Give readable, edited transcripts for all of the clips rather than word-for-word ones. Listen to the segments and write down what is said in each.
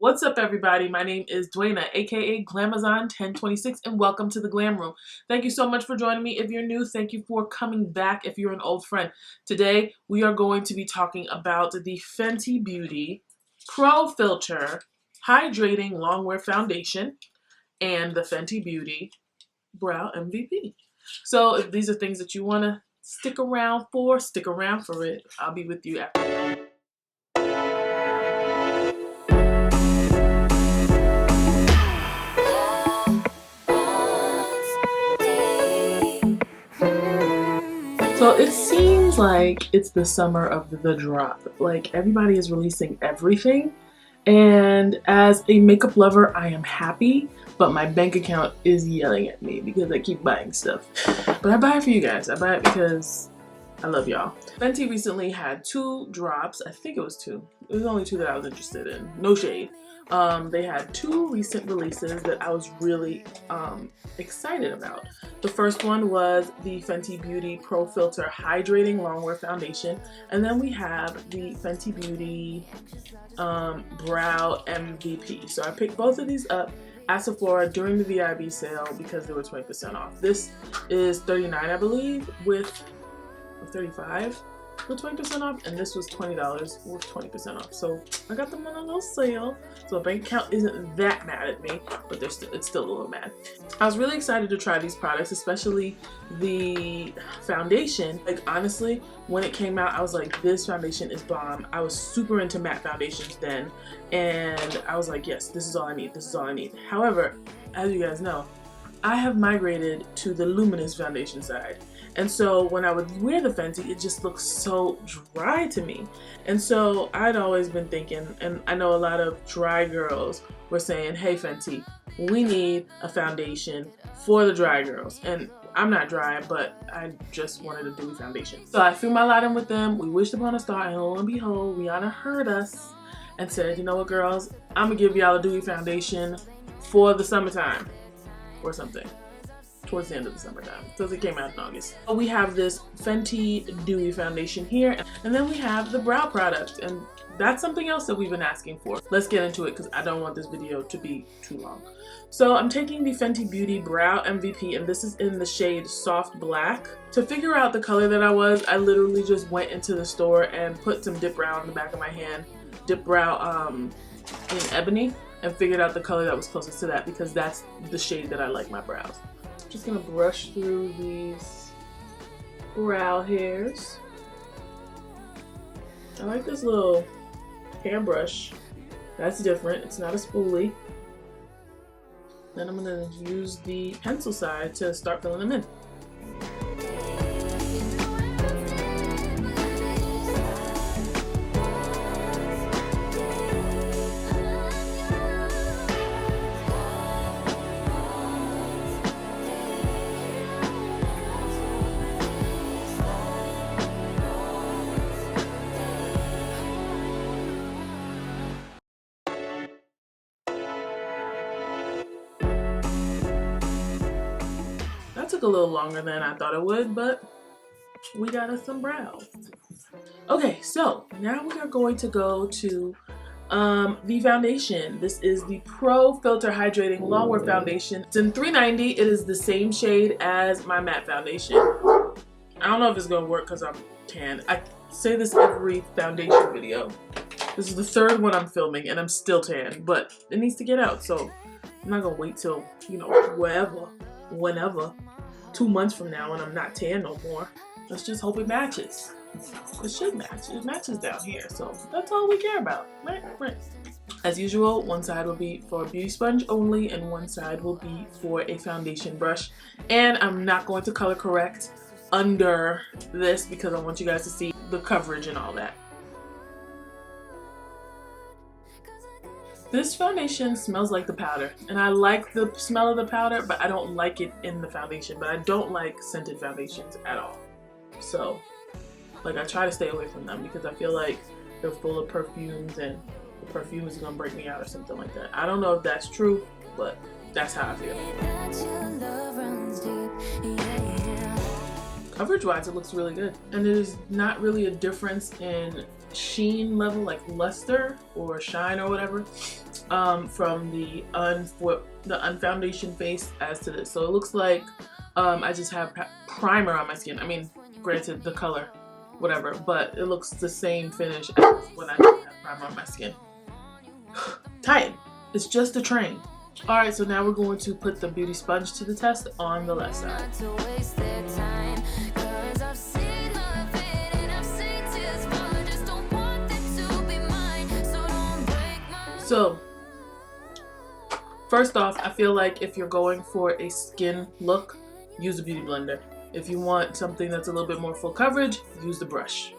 What's up, everybody? My name is Dwayna, aka Glamazon1026, and welcome to the Glam Room. Thank you so much for joining me. If you're new, thank you for coming back if you're an old friend. Today, we are going to be talking about the Fenty Beauty Pro Filter Hydrating Longwear Foundation and the Fenty Beauty Brow MVP. So if these are things that you want to stick around for it. I'll be with you after. So it seems like it's the summer of the drop. Like, everybody is releasing everything. And as a makeup lover, I am happy, but my bank account is yelling at me because I keep buying stuff. But I buy it for you guys. I buy it because I love y'all. Fenty recently had 2 drops. I think it was 2. It was only 2 that I was interested in. No shade. They had 2 recent releases that I was really excited about. The first one was the Fenty Beauty Pro Filter Hydrating Longwear Foundation. And then we have the Fenty Beauty Brow MVP. So I picked both of these up at Sephora during the VIB sale because they were 20% off. This is $39, I believe, with 35 with 20% off, and this was $20 with 20% off. So I got them on a little sale, so the bank account isn't that mad at me, but it's still a little mad. I was really excited to try these products, especially the foundation. Like, honestly, when it came out, I was like, this foundation is bomb. I was super into matte foundations then, and I was like, yes, this is all I need. This is all I need. However, as you guys know, I have migrated to the luminous foundation side. And so when I would wear the Fenty, it just looks so dry to me. And so I'd always been thinking, and I know a lot of dry girls were saying, hey Fenty, we need a foundation for the dry girls. And I'm not dry, but I just wanted a dewy foundation. So I threw my lot in with them. We wished upon a star, and lo and behold, Rihanna heard us and said, you know what, girls, I'm gonna give y'all a dewy foundation for the summertime or something. Towards the end of the summertime, because it came out in August. We have this Fenty Dewy Foundation here, and then we have the brow product, and that's something else that we've been asking for. Let's get into it because I don't want this video to be too long. So I'm taking the Fenty Beauty Brow MVP, and this is in the shade Soft Black. To figure out the color that I literally just went into the store and put some dip brow on the back of my hand, dip brow in ebony, and figured out the color that was closest to that because that's the shade that I like my brows. Just gonna brush through these brow hairs. I like this little hairbrush. That's different. It's not a spoolie. Then I'm gonna use the pencil side to start filling them in. Took a little longer than I thought it would, but we got us some brows. Okay, so now we are going to go to the foundation. This is the Pro Filter Hydrating Longwear Foundation. It's in $3.90. It is the same shade as my matte foundation. I don't know if it's gonna work because I'm tan. I say this every foundation video. This is the 3rd one I'm filming and I'm still tan, but it needs to get out, so I'm not gonna wait till, you know, whenever. 2 months from now and I'm not tan no more. Let's just hope it matches. It should match. It matches down here, so that's all we care about, right? As usual, one side will be for a beauty sponge only and one side will be for a foundation brush. And I'm not going to color correct under this because I want you guys to see the coverage and all that. This foundation smells like the powder, and I like the smell of the powder, but I don't like it in the foundation. But I don't like scented foundations at all. So, like, I try to stay away from them because I feel like they're full of perfumes and the perfume is gonna break me out or something like that. I don't know if that's true, but that's how I feel. Coverage wise, it looks really good, and there's not really a difference in sheen level, like luster or shine or whatever, from the unfoundation face as to this. So it looks like I just have primer on my skin. I mean, granted, the color, whatever, but it looks the same finish as when I have primer on my skin. Tight. It's just a train. Alright, so now we're going to put the beauty sponge to the test on the left side. So, first off, I feel like if you're going for a skin look, use a beauty blender. If you want something that's a little bit more full coverage, use the brush.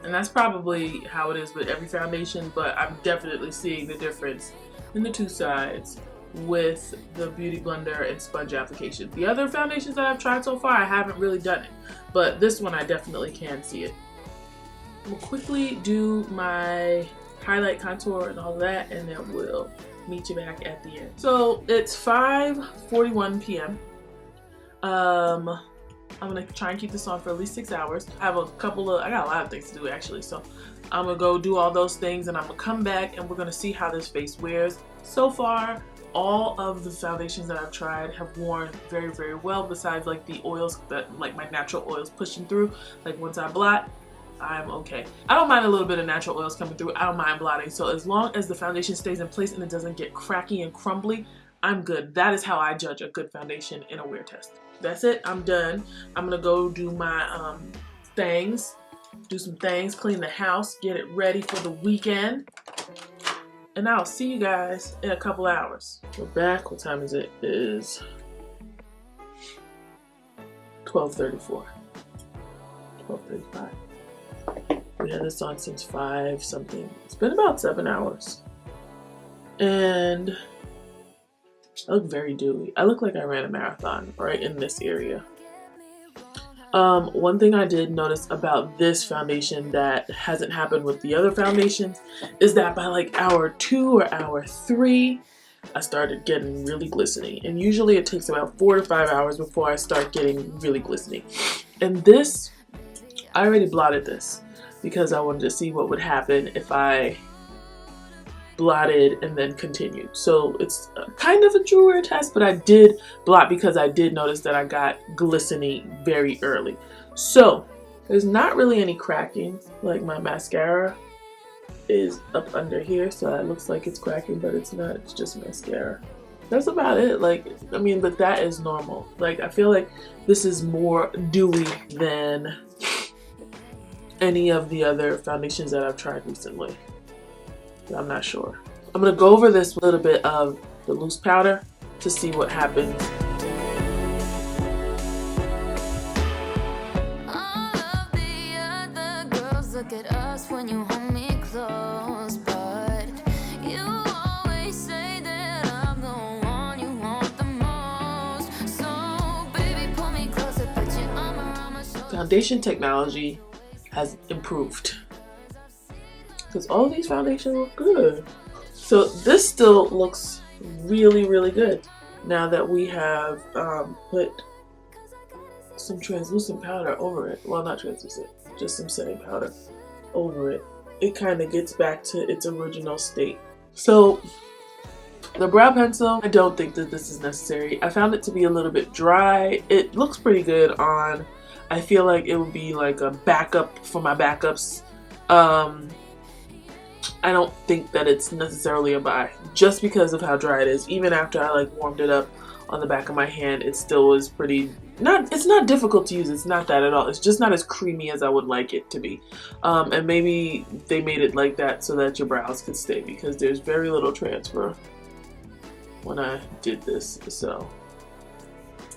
And that's probably how it is with every foundation, but I'm definitely seeing the difference in the two sides with the beauty blender and sponge application. The other foundations that I've tried so far, I haven't really done it, but this one I definitely can see it. We'll quickly do my highlight, contour, and all that, and then we'll meet you back at the end. So it's 5:41 p.m. I'm gonna try and keep this on for at least 6 hours. I got a lot of things to do actually, so I'm gonna go do all those things and I'm gonna come back and we're gonna see how this face wears. So far, all of the foundations that I've tried have worn very, very well, besides like the oils, that like my natural oils pushing through. Like once I blot, I'm okay. I don't mind a little bit of natural oils coming through. I don't mind blotting. So as long as the foundation stays in place and it doesn't get cracky and crumbly, I'm good. That is how I judge a good foundation in a wear test. That's it. I'm done. I'm gonna go do my do some things, clean the house, get it ready for the weekend. And I'll see you guys in a couple hours. We're back. What time is it? It is 12:34. 12:35. We had this on since 5 something. It's been about 7 hours. And I look very dewy. I look like I ran a marathon right in this area. One thing I did notice about this foundation that hasn't happened with the other foundations is that by like hour 2 or hour 3, I started getting really glistening. And usually it takes about 4 to 5 hours before I start getting really glistening. And this, I already blotted this because I wanted to see what would happen if I blotted and then continued. So it's kind of a jewelry test, but I did blot because I did notice that I got glistening very early. So there's not really any cracking. Like my mascara is up under here, so it looks like it's cracking, but it's not. It's just mascara. That's about it. Like, I mean, but that is normal. Like, I feel like this is more dewy than any of the other foundations that I've tried recently. I'm not sure. I'm gonna go over this little bit of the loose powder to see what happens. All of the other girls look at us when you hold me close, but you always say that I'm the one you want the most. So baby, pull me closer, put your arm around my shoulder. Foundation technology has improved, because all of these foundations look good. So this still looks really, really good now that we have put some translucent powder over it. Well, not translucent, just some setting powder over it. It kind of gets back to its original state. So the brow pencil, I don't think that this is necessary. I found it to be a little bit dry. It looks pretty good on. I feel like it would be like a backup for my backups. I don't think that it's necessarily a buy just because of how dry it is. Even after I like warmed it up on the back of my hand, it still was pretty, it's not difficult to use. It's not that at all. It's just not as creamy as I would like it to be. And maybe they made it like that so that your brows could stay, because there's very little transfer when I did this. So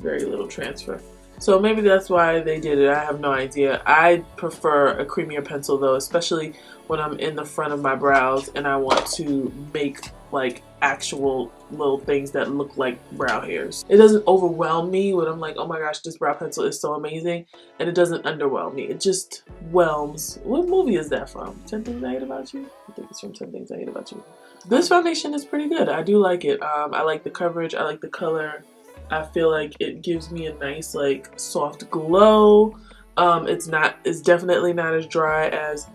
very little transfer. So maybe that's why they did it. I have no idea. I prefer a creamier pencil though, especially when I'm in the front of my brows and I want to make like actual little things that look like brow hairs. It doesn't overwhelm me when I'm like, oh my gosh, this brow pencil is so amazing, and it doesn't underwhelm me. It just whelms. What movie is that from? 10 Things I Hate About You? I think it's from 10 Things I Hate About You. This foundation is pretty good. I do like it. I like the coverage. I like the color. I feel like it gives me a nice like soft glow. It's definitely not as dry as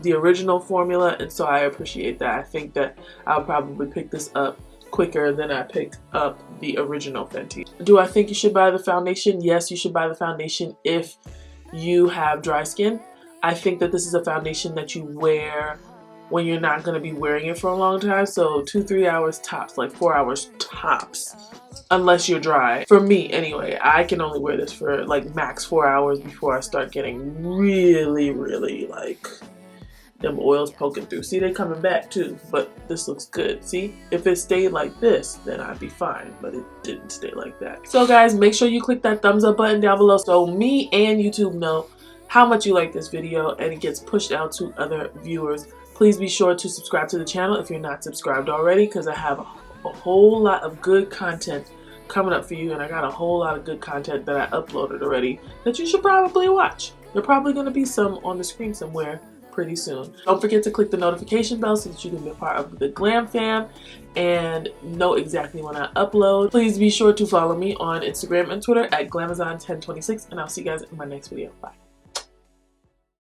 the original formula, and so I appreciate that. I think that I'll probably pick this up quicker than I picked up the original Fenty. Do I think you should buy the foundation? Yes, you should buy the foundation if you have dry skin. I think that this is a foundation that you wear when you're not going to be wearing it for a long time, so 2-3 hours tops, like 4 hours tops, unless you're dry. For me anyway, I can only wear this for like max 4 hours before I start getting really like them oils poking through. See, they coming back too, but this looks good. See, if it stayed like this, then I'd be fine, but it didn't stay like that. So guys, make sure you click that thumbs up button down below so me and YouTube know how much you like this video and it gets pushed out to other viewers. Please be sure to subscribe to the channel if you're not subscribed already, because I have a whole lot of good content coming up for you, and I got a whole lot of good content that I uploaded already that you should probably watch. There's probably going to be some on the screen somewhere pretty soon. Don't forget to click the notification bell so that you can be a part of the Glam Fam and know exactly when I upload. Please be sure to follow me on Instagram and Twitter at Glamazon1026, and I'll see you guys in my next video. Bye.